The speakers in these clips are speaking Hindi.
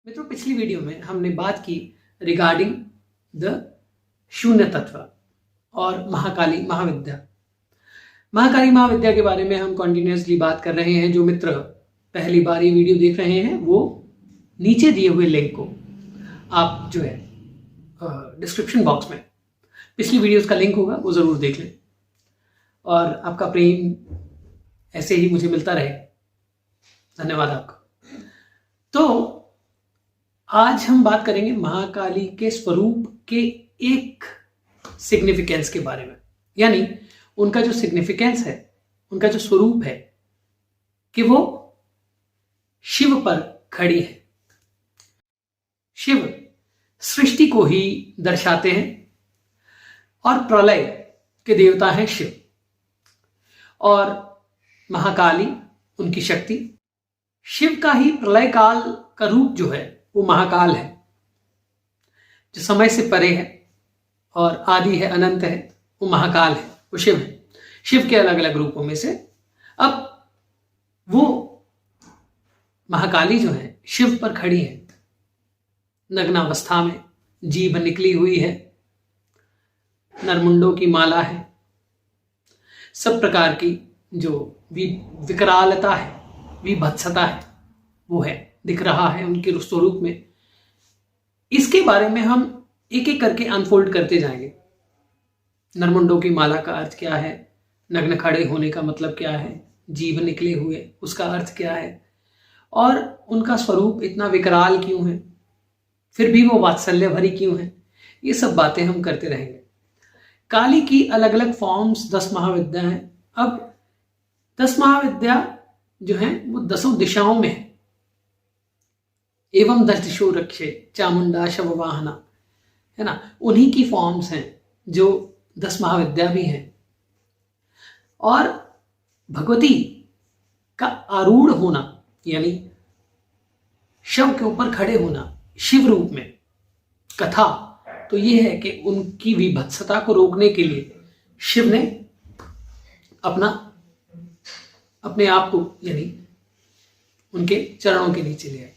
मित्रों, पिछली वीडियो में हमने बात की रिगार्डिंग द शून्य तत्व और महाकाली महाविद्या। महाकाली महाविद्या के बारे में हम कंटिन्यूअसली बात कर रहे हैं। जो मित्र पहली बार ये वीडियो देख रहे हैं वो नीचे दिए हुए लिंक को आप जो है डिस्क्रिप्शन बॉक्स में पिछली वीडियोस का लिंक होगा वो ज़रूर देख लें और आपका प्रेम ऐसे ही मुझे मिलता रहे। धन्यवाद आपका। तो आज हम बात करेंगे महाकाली के स्वरूप के एक सिग्निफिकेंस के बारे में, यानी उनका जो सिग्निफिकेंस है, उनका जो स्वरूप है कि वो शिव पर खड़ी है। शिव सृष्टि को ही दर्शाते हैं और प्रलय के देवता हैं शिव, और महाकाली उनकी शक्ति। शिव का ही प्रलय काल का रूप जो है वो महाकाल है, जो समय से परे है और आदि है, अनंत है, वो महाकाल है, वो शिव है। शिव के अलग अलग रूपों में से अब वो महाकाली जो है शिव पर खड़ी है, नग्नावस्था में, जीभ निकली हुई है, नरमुंडों की माला है, सब प्रकार की जो विकरालता है, विभत्सता है, वो है, दिख रहा है उनके स्वरूप में। इसके बारे में हम एक एक करके अनफोल्ड करते जाएंगे। नरमुंडों की माला का अर्थ क्या है, नग्न खड़े होने का मतलब क्या है, जीभ निकले हुए उसका अर्थ क्या है, और उनका स्वरूप इतना विकराल क्यों है, फिर भी वो वात्सल्य भरी क्यों है, ये सब बातें हम करते रहेंगे। काली की अलग अलग फॉर्म्स 10 महाविद्या हैं। अब 10 महाविद्या जो है वो 10 दिशाओं में है। एवं 10 दिशो रक्षे चामुंडा शववाहना, है ना, उन्हीं की फॉर्म्स हैं जो 10 महाविद्या भी हैं। और भगवती का आरूढ़ होना, यानी शव के ऊपर खड़े होना शिव रूप में, कथा तो ये है कि उनकी विभत्सता को रोकने के लिए शिव ने अपने आप को, यानी उनके चरणों के नीचे लिया।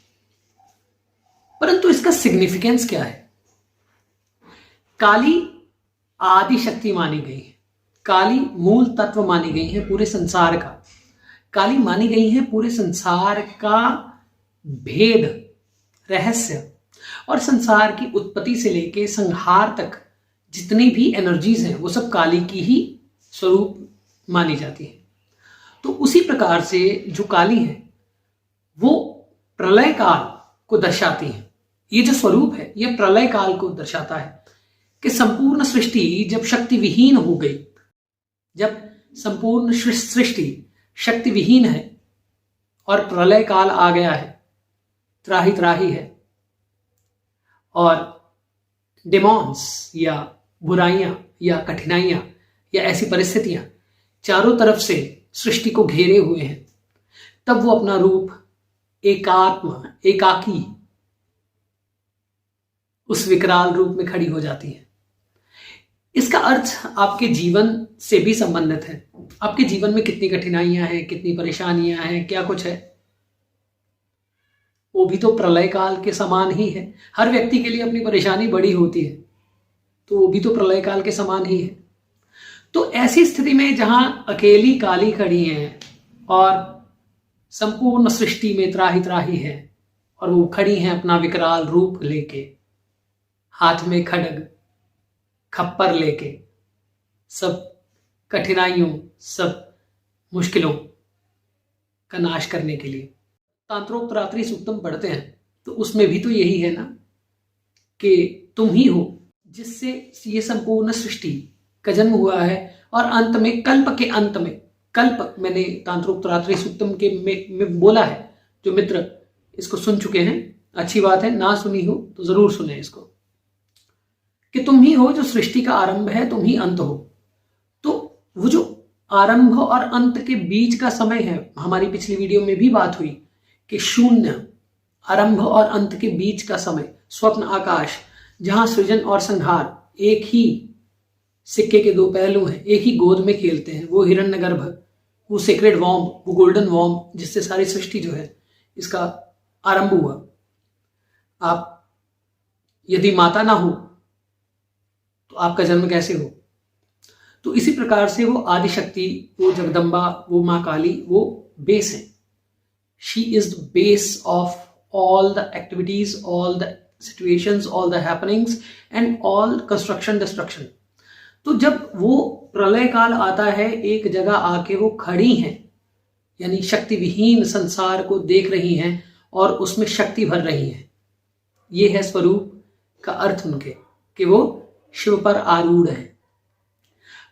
परंतु इसका सिग्निफिकेंस क्या है? काली आदि शक्ति मानी गई है, काली मूल तत्व मानी गई है पूरे संसार का, काली मानी गई है पूरे संसार का भेद, रहस्य, और संसार की उत्पत्ति से लेके संहार तक जितनी भी एनर्जीज हैं वो सब काली की ही स्वरूप मानी जाती है। तो उसी प्रकार से जो काली है वो प्रलय काल को दर्शाती है। ये जो स्वरूप है ये प्रलय काल को दर्शाता है कि संपूर्ण सृष्टि जब शक्ति विहीन हो गई, जब संपूर्ण सृष्टि शक्ति विहीन है और प्रलय काल आ गया है, त्राही त्राही है, और डिमॉन्स या बुराइयां या कठिनाइयां या ऐसी परिस्थितियां चारों तरफ से सृष्टि को घेरे हुए हैं, तब वो अपना रूप एकात्म, एकाकी, उस विकराल रूप में खड़ी हो जाती है। इसका अर्थ आपके जीवन से भी संबंधित है। आपके जीवन में कितनी कठिनाइयां हैं, कितनी परेशानियां हैं, क्या कुछ है, वो भी तो प्रलय काल के समान ही है। हर व्यक्ति के लिए अपनी परेशानी बड़ी होती है, तो वो भी तो प्रलय काल के समान ही है। तो ऐसी स्थिति में जहां अकेली काली खड़ी है और संपूर्ण सृष्टि में त्राही त्राही है, और वो खड़ी हैं अपना विकराल रूप लेके, हाथ में खड्ग खप्पर लेके, सब कठिनाइयों, सब मुश्किलों का नाश करने के लिए। तांत्रोक्तरात्रि सूक्तम पढ़ते हैं तो उसमें भी तो यही है ना कि तुम ही हो जिससे ये संपूर्ण सृष्टि का जन्म हुआ है, और अंत में, कल्प के अंत में, कल्प मैंने तांत्रोक्तरात्रि सूक्तम के में बोला है। जो मित्र इसको सुन चुके हैं अच्छी बात है, ना सुनी हो तो जरूर सुने इसको, कि तुम ही हो जो सृष्टि का आरंभ है, तुम ही अंत हो। तो वो जो आरंभ और अंत के बीच का समय है, हमारी पिछली वीडियो में भी बात हुई कि शून्य, आरंभ और अंत के बीच का समय, स्वप्न आकाश, जहां सृजन और संहार एक ही सिक्के के 2 पहलू हैं, एक ही गोद में खेलते हैं। वो हिरण्यगर्भ, वो सेक्रेड वॉर्म, वो गोल्डन वॉर्म जिससे सारी सृष्टि जो है इसका आरंभ हुआ। आप यदि माता ना हो तो आपका जन्म कैसे हो? तो इसी प्रकार से वो आदिशक्ति, वो जगदम्बा, वो माँ काली, वो बेस है। She is the base of all the activities, all the situations, all the happenings and all construction destruction। तो जब वो प्रलय काल आता है, एक जगह आके वो खड़ी हैं, यानी शक्ति विहीन संसार को देख रही हैं और उसमें शक्ति भर रही हैं। ये है स्वरूप का अर्थ उनके, कि वो शिव पर आरूढ़ है।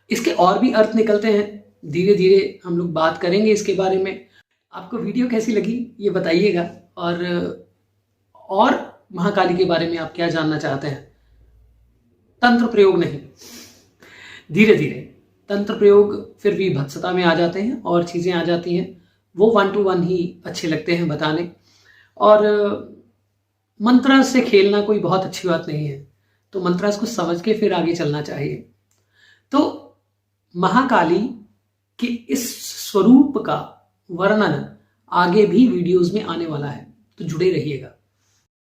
इसके और भी अर्थ निकलते हैं, धीरे धीरे हम लोग बात करेंगे इसके बारे में। आपको वीडियो कैसी लगी ये बताइएगा, और महाकाली के बारे में आप क्या जानना चाहते हैं। तंत्र प्रयोग नहीं, धीरे धीरे तंत्र प्रयोग फिर भी भत्सता में आ जाते हैं और चीज़ें आ जाती हैं, वो 1 to 1 ही अच्छे लगते हैं बताने। और मंत्र से खेलना कोई बहुत अच्छी बात नहीं है, तो मंत्र को समझ के फिर आगे चलना चाहिए। तो महाकाली के इस स्वरूप का वर्णन आगे भी वीडियोस में आने वाला है, तो जुड़े रहिएगा।